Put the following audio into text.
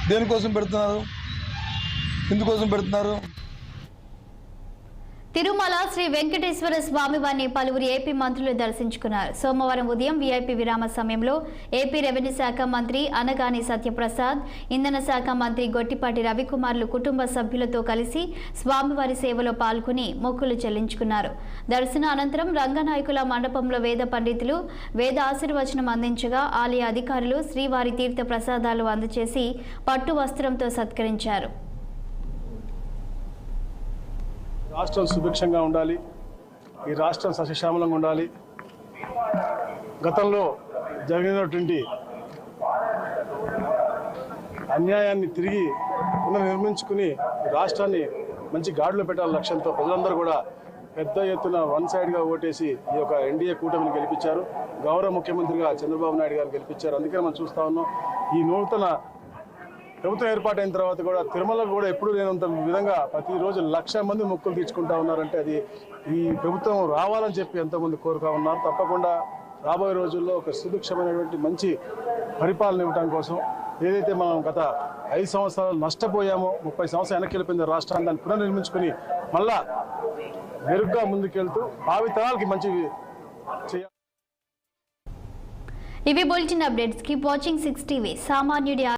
దేనికోసం పెడుతున్నారు, ఎందుకోసం పెడుతున్నారు? తిరుమల శ్రీ వెంకటేశ్వర స్వామి వారిని పలువురు ఏపీ మంత్రులు దర్శించుకున్నారు. సోమవారం ఉదయం వీఐపీ విరామ సమయంలో ఏపీ రెవెన్యూ శాఖ మంత్రి అనగాని సత్యప్రసాద్, ఇంధన శాఖ మంత్రి గొట్టిపాటి రవికుమార్లు కుటుంబ సభ్యులతో కలిసి స్వామివారి సేవలో పాల్గొని మొక్కులు చెల్లించుకున్నారు. దర్శన అనంతరం రంగనాయకుల మండపంలో వేద పండితులు వేద ఆశీర్వచనం అందించగా ఆలయ అధికారులు శ్రీవారి తీర్థ ప్రసాదాలు అందజేసి పట్టు వస్త్రంతో సత్కరించారు. రాష్ట్రం సుభిక్షంగా ఉండాలి, ఈ రాష్ట్రం సస్యశ్యామలంగా ఉండాలి. గతంలో జరిగినటువంటి అన్యాయాన్ని తిరిగి పునర్నిర్మించుకుని రాష్ట్రాన్ని మంచి గాడిలో పెట్టాల లక్ష్యంతో ప్రజలందరూ కూడా పెద్ద ఎత్తున వన్ సైడ్గా ఓటేసి ఈ యొక్క ఎన్డీఏ కూటమిని గెలిపించారు. గౌరవ ముఖ్యమంత్రిగా చంద్రబాబు నాయుడు గారు గెలిపించారు. అందుకని మనం చూస్తా ఉన్నాం, ఈ నూతన ప్రభుత్వం ఏర్పాటైన తర్వాత కూడా తిరుమల కూడా ఎప్పుడు లేనంత విధంగా ప్రతిరోజు 1,00,000 మంది మొక్కులు తీర్చుకుంటా ఉన్నారంటే అది ఈ ప్రభుత్వం రావాలని చెప్పి ఎంతోమంది కోరుతా ఉన్నారు. తప్పకుండా రాబోయే రోజుల్లో ఒక సుభిక్షమైనటువంటి మంచి పరిపాలన ఇవ్వడం కోసం ఏదైతే మనం గత 5 సంవత్సరాలు నష్టపోయామో, 30 సంవత్సరాలు వెనక్కి వెళ్ళిపోయింది రాష్ట్రాన్ని, దాన్ని పునర్నిర్మించుకుని మళ్ళా మెరుగ్గా ముందుకెళ్తూ భావి తరాలకి మంచి చేయాలి. ఇవి bulletin updates. Keep watching 6 TV. సామాన్యుడి